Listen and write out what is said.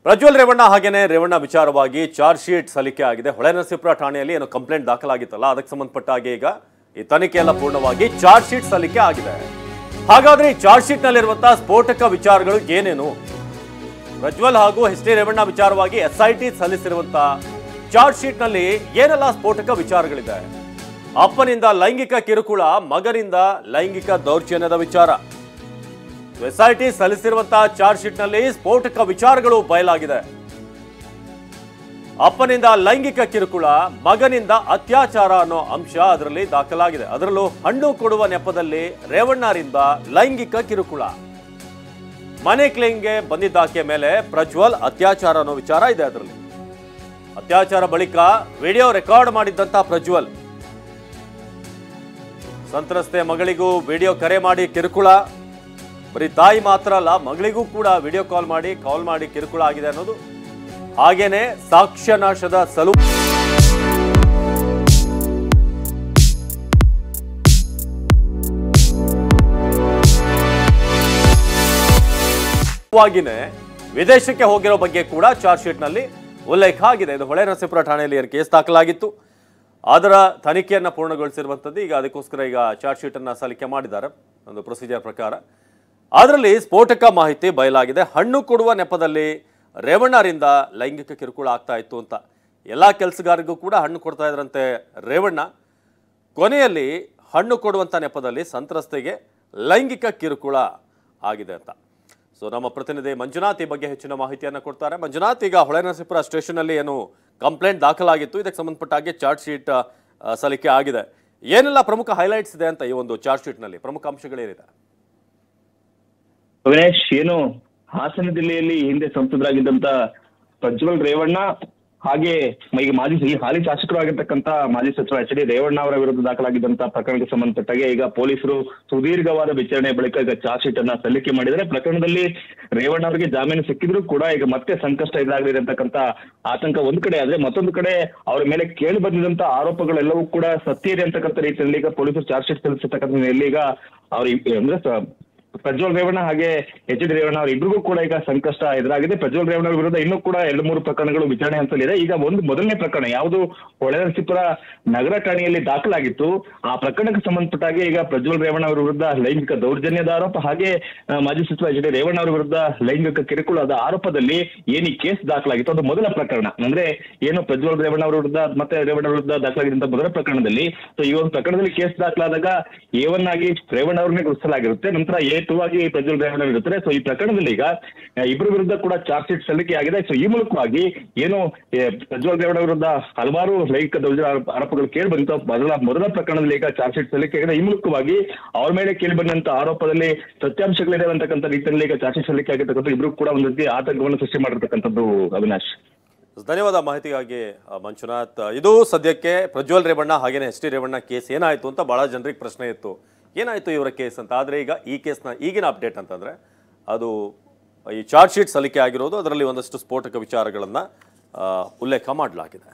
ಪ್ರಜ್ವಲ್ ರೇವಣ್ಣ ಹಾಗೇನೆ ರೇವಣ್ಣ ವಿಚಾರವಾಗಿ charge sheet ಸಲ್ಲಿಕೆ ಆಗಿದೆ. ಹೊಳೆನರಸೀಪುರ ಠಾಣೆಯಲ್ಲಿ ಏನೋ ಕಂಪ್ಲೇಂಟ್ ದಾಖಲಾಗಿತ್ತಲ್ಲ, ಅದಕ್ಕೆ ಸಂಬಂಧಪಟ್ಟ ಹಾಗೆ ಈಗ ಈ ತನಿಖೆ ಎಲ್ಲ ಪೂರ್ಣವಾಗಿ ಚಾರ್ಜ್ ಶೀಟ್ ಸಲ್ಲಿಕೆ ಆಗಿದೆ. ಹಾಗಾದ್ರೆ ಈ ಚಾರ್ಜ್ ಶೀಟ್ ನಲ್ಲಿರುವಂತಹ ಸ್ಫೋಟಕ ವಿಚಾರಗಳು ಏನೇನು? ಪ್ರಜ್ವಲ್ ಹಾಗೂ ಎಚ್.ಡಿ. ರೇವಣ್ಣ ವಿಚಾರವಾಗಿ SIT ಸಲ್ಲಿಸಿರುವಂತಹ ಚಾರ್ಜ್ ಶೀಟ್ ನಲ್ಲಿ ಏನೆಲ್ಲ ಸ್ಫೋಟಕ ವಿಚಾರಗಳಿದೆ? ಅಪ್ಪನಿಂದ ಲೈಂಗಿಕ ಕಿರುಕುಳ, ಮಗನಿಂದ ಲೈಂಗಿಕ ದೌರ್ಜನ್ಯದ ವಿಚಾರ. SIT ಸಲ್ಲಿಸಿರುವಂತಹ ಚಾರ್ಜ್ ಶೀಟ್ ನಲ್ಲಿ ಸ್ಫೋಟಕ ವಿಚಾರಗಳು ಬಯಲಾಗಿದೆ. ಅಪ್ಪನಿಂದ ಲೈಂಗಿಕ ಕಿರುಕುಳ, ಮಗನಿಂದ ಅತ್ಯಾಚಾರ ಅನ್ನೋ ಅಂಶ ಅದರಲ್ಲಿ ದಾಖಲಾಗಿದೆ. ಅದರಲ್ಲೂ ಹಣ್ಣು ಕೊಡುವ ನೆಪದಲ್ಲಿ ರೇವಣ್ಣರಿಂದ ಲೈಂಗಿಕ ಕಿರುಕುಳ. ಮನೆ ಕ್ಲೀನ್ಗೆ ಬಂದಿದ್ದಾಕೆ ಮೇಲೆ ಪ್ರಜ್ವಲ್ ಅತ್ಯಾಚಾರ ಅನ್ನೋ ವಿಚಾರ ಇದೆ. ಅದರಲ್ಲಿ ಅತ್ಯಾಚಾರ ಬಳಿಕ ವಿಡಿಯೋ ರೆಕಾರ್ಡ್ ಮಾಡಿದ್ದಂತ ಪ್ರಜ್ವಲ್ ಸಂತ್ರಸ್ತೆ ಮಗಳಿಗೂ ವಿಡಿಯೋ ಕರೆ ಮಾಡಿ ಕಿರುಕುಳ. ಬರೀ ತಾಯಿ ಮಾತ್ರ ಅಲ್ಲ, ಮಗಳಿಗೂ ಕೂಡ ವಿಡಿಯೋ ಕಾಲ್ ಮಾಡಿ ಕಿರುಕುಳ ಆಗಿದೆ ಅನ್ನೋದು. ಹಾಗೇನೆ ಸಾಕ್ಷ್ಯನಾಶದ ಸಲುವಾಗಿನೇ ವಿದೇಶಕ್ಕೆ ಹೋಗಿರೋ ಬಗ್ಗೆ ಕೂಡ ಚಾರ್ಜ್ ಶೀಟ್ ನಲ್ಲಿ ಉಲ್ಲೇಖ ಆಗಿದೆ. ಇದು ಹೊಳೆನರಸೀಪುರ ಠಾಣೆಯಲ್ಲಿ ಕೇಸ್ ದಾಖಲಾಗಿತ್ತು. ಅದರ ತನಿಖೆಯನ್ನ ಪೂರ್ಣಗೊಳಿಸಿರುವಂತದ್ದು. ಈಗ ಅದಕ್ಕೋಸ್ಕರ ಈಗ ಚಾರ್ಜ್ ಶೀಟ್ ಅನ್ನ ಸಲ್ಲಿಕೆ ಮಾಡಿದ್ದಾರೆ ಒಂದು ಪ್ರೊಸೀಜರ್ ಪ್ರಕಾರ. ಅದರಲ್ಲಿ ಸ್ಫೋಟಕ ಮಾಹಿತಿ ಬಯಲಾಗಿದೆ. ಹಣ್ಣು ಕೊಡುವ ನೆಪದಲ್ಲಿ ರೇವಣ್ಣರಿಂದ ಲೈಂಗಿಕ ಕಿರುಕುಳ ಆಗ್ತಾ ಇತ್ತು ಅಂತ. ಎಲ್ಲ ಕೆಲಸಗಾರರಿಗೂ ಕೂಡ ಹಣ್ಣು ಕೊಡ್ತಾ ಇದ್ರಂತೆ ರೇವಣ್ಣ. ಕೊನೆಯಲ್ಲಿ ಹಣ್ಣು ಕೊಡುವಂಥ ನೆಪದಲ್ಲಿ ಸಂತ್ರಸ್ತೆಗೆ ಲೈಂಗಿಕ ಕಿರುಕುಳ ಆಗಿದೆ ಅಂತ. ಸೊ ನಮ್ಮ ಪ್ರತಿನಿಧಿ ಮಂಜುನಾಥ್ ಈ ಬಗ್ಗೆ ಹೆಚ್ಚಿನ ಮಾಹಿತಿಯನ್ನು ಕೊಡ್ತಾರೆ. ಮಂಜುನಾಥ್, ಈಗ ಹೊಳೆನರಸೀಪುರ ಸ್ಟೇಷನ್ನಲ್ಲಿ ಏನು ಕಂಪ್ಲೇಂಟ್ ದಾಖಲಾಗಿತ್ತು, ಇದಕ್ಕೆ ಸಂಬಂಧಪಟ್ಟ ಹಾಗೆ ಚಾರ್ಜ್ ಶೀಟ್ ಸಲ್ಲಿಕೆ ಆಗಿದೆ. ಏನೆಲ್ಲ ಪ್ರಮುಖ ಹೈಲೈಟ್ಸ್ ಇದೆ ಅಂತ ಈ ಒಂದು ಚಾರ್ಜ್ ಶೀಟ್ನಲ್ಲಿ ಪ್ರಮುಖ ಅಂಶಗಳೇನಿದೆ? ಅವಿನಾಶ್, ಏನು ಹಾಸನ ಜಿಲ್ಲೆಯಲ್ಲಿ ಹಿಂದೆ ಸಂಸದರಾಗಿದ್ದಂತ ಪ್ರಜ್ವಲ್ ರೇವಣ್ಣ ಹಾಗೆ ಈಗ ಹಾಲಿ ಶಾಸಕರು ಆಗಿರ್ತಕ್ಕಂಥ ಮಾಜಿ ಸಚಿವ ಎಚ್.ಡಿ. ರೇವಣ್ಣ ಅವರ ವಿರುದ್ಧ ದಾಖಲಾಗಿದ್ದಂತಹ ಪ್ರಕರಣಕ್ಕೆ ಸಂಬಂಧಪಟ್ಟಾಗೆ ಈಗ ಪೊಲೀಸರು ಸುದೀರ್ಘವಾದ ವಿಚಾರಣೆ ಬಳಿಕ ಈಗ ಚಾರ್ಜ್ ಶೀಟ್ ಅನ್ನ ಸಲ್ಲಿಕೆ ಮಾಡಿದರೆ ಪ್ರಕರಣದಲ್ಲಿ ರೇವಣ್ಣ ಅವರಿಗೆ ಜಾಮೀನು ಸಿಕ್ಕಿದ್ರು ಕೂಡ ಈಗ ಮತ್ತೆ ಸಂಕಷ್ಟ ಎದುರಾಗಲಿದೆ ಅಂತಕ್ಕಂಥ ಆತಂಕ ಒಂದ್ ಕಡೆ ಆದ್ರೆ, ಮತ್ತೊಂದು ಕಡೆ ಅವರ ಮೇಲೆ ಕೇಳಿ ಬಂದಿದಂತ ಆರೋಪಗಳೆಲ್ಲವೂ ಕೂಡ ಸತ್ಯ ಇದೆ ಅಂತಕ್ಕಂಥ ರೀತಿಯಲ್ಲಿ ಈಗ ಪೊಲೀಸರು ಚಾರ್ಜ್ ಶೀಟ್ ಸಲ್ಲಿಸತಕ್ಕಂಥ ಈಗ ಅವ್ರ ಪ್ರಜ್ವಲ್ ರೇವಣ್ಣ ಹಾಗೆ ಎಚ್.ಡಿ. ರೇವಣ್ಣ ಅವ್ರ ಇಬ್ಬರಿಗೂ ಕೂಡ ಈಗ ಸಂಕಷ್ಟ ಎದುರಾಗಿದೆ. ಪ್ರಜ್ವಲ್ ರೇವಣ್ಣ ಅವರ ವಿರುದ್ಧ ಇನ್ನೂ ಕೂಡ 2-3 ಪ್ರಕರಣಗಳು ವಿಚಾರಣೆ ಹಂತದಲ್ಲಿದೆ. ಈಗ ಮೊದಲನೇ ಪ್ರಕರಣ ಯಾವುದು ಹೊಳೆನರಸೀಪುರ ನಗರ ಠಾಣೆಯಲ್ಲಿ ದಾಖಲಾಗಿತ್ತು. ಆ ಪ್ರಕರಣಕ್ಕೆ ಸಂಬಂಧಪಟ್ಟಾಗೆ ಈಗ ಪ್ರಜ್ವಲ್ ರೇವಣ್ಣ ಅವರ ವಿರುದ್ಧ ಲೈಂಗಿಕ ದೌರ್ಜನ್ಯದ ಆರೋಪ ಹಾಗೆ ಮಾಜಿ ಸಚಿವ ಎಚ್.ಡಿ. ರೇವಣ್ಣ ಅವರ ವಿರುದ್ಧ ಲೈಂಗಿಕ ಕಿರುಕುಳದ ಆರೋಪದಲ್ಲಿ ಏನು ಕೇಸ್ ದಾಖಲಾಗಿತ್ತು ಅದು ಮೊದಲ ಪ್ರಕರಣ. ಅಂದ್ರೆ ಏನು ಪ್ರಜ್ವಲ್ ರೇವಣ್ಣ ಅವರ ವಿರುದ್ಧ ಮತ್ತೆ ರೇವಣ್ಣ ವಿರುದ್ಧ ದಾಖಲಾಗಿದ್ದಂತ ಮೊದಲ ಪ್ರಕರಣದಲ್ಲಿ. ಸೊ ಈ ಒಂದು ಪ್ರಕರಣದಲ್ಲಿ ಕೇಸ್ ದಾಖಲಾದಾಗ A1 ಆಗಿ ರೇವಣ್ಣ ಅವ್ರನ್ನೇ ಗುರುತಿಸಲಾಗಿರುತ್ತೆ, ನಂತರ A2 ಆಗಿ ಪ್ರಜ್ವಲ್ ರೇವಣ್ಣ ಇರುತ್ತಾರೆ. ಸೊ ಈ ಪ್ರಕರಣದಲ್ಲಿ ಈಗ ಇಬ್ಬರ ವಿರುದ್ಧ ಕೂಡ ಚಾರ್ಜ್ ಶೀಟ್ ಸಲ್ಲಿಕೆ ಆಗಿದೆ. ಸೊ ಈ ಮೂಲಕವಾಗಿ ಏನು ಪ್ರಜ್ವಲ್ ರೇವಣ್ಣ ವಿರುದ್ಧ ಹಲವಾರು ಲೈಂಗಿಕ ದೌರ್ಜನ್ಯ ಆರೋಪಗಳು ಕೇಳಿ ಬಂತು. ಮೊದಲ ಪ್ರಕರಣದಲ್ಲಿ ಈಗ ಚಾರ್ಜ್ ಶೀಟ್ ಸಲ್ಲಿಕೆ ಆಗಿದೆ. ಈ ಮೂಲಕವಾಗಿ ಅವ್ರ ಮೇಲೆ ಕೇಳಿ ಬಂದಂತ ಆರೋಪದಲ್ಲಿ ಸತ್ಯಾಂಶಗಳಿದೆ ಅಂತಕ್ಕಂಥ ರೀತಿಯಲ್ಲಿ ಈಗ ಚಾರ್ಜ್ ಶೀಟ್ ಸಲ್ಲಿಕೆ ಆಗಿರ್ತಕ್ಕಂಥ ಇಬ್ರು ಕೂಡ ಒಂದು ರೀತಿ ಆತಂಕವನ್ನು ಸೃಷ್ಟಿ ಮಾಡಿರ್ತಕ್ಕಂಥದ್ದು. ಅವಿನಾಶ್, ಧನ್ಯವಾದ ಮಾಹಿತಿಗಾಗಿ ಮಂಜುನಾಥ್. ಇದು ಸದ್ಯಕ್ಕೆ ಪ್ರಜ್ವಲ್ ರೇವಣ್ಣ ಹಾಗೇನೆ ಎಚ್.ಡಿ. ರೇವಣ್ಣ ಕೇಸ್ ಏನಾಯ್ತು ಅಂತ ಬಹಳ ಜನರಿಗೆ ಪ್ರಶ್ನೆ ಇತ್ತು, ಏನಾಯ್ತು ಇವರ ಕೇಸ್ ಅಂತ. ಆದರೆ ಈಗ ಈ ಕೇಸ್ನ ಈಗಿನ ಅಪ್ಡೇಟ್ ಅಂತಂದ್ರೆ ಅದು ಈ ಚಾರ್ಜ್ ಶೀಟ್ ಸಲ್ಲಿಕೆ ಆಗಿರೋದು, ಅದರಲ್ಲಿ ಒಂದಷ್ಟು ಸ್ಫೋಟಕ ವಿಚಾರಗಳನ್ನು ಉಲ್ಲೇಖ ಮಾಡಲಾಗಿದೆ.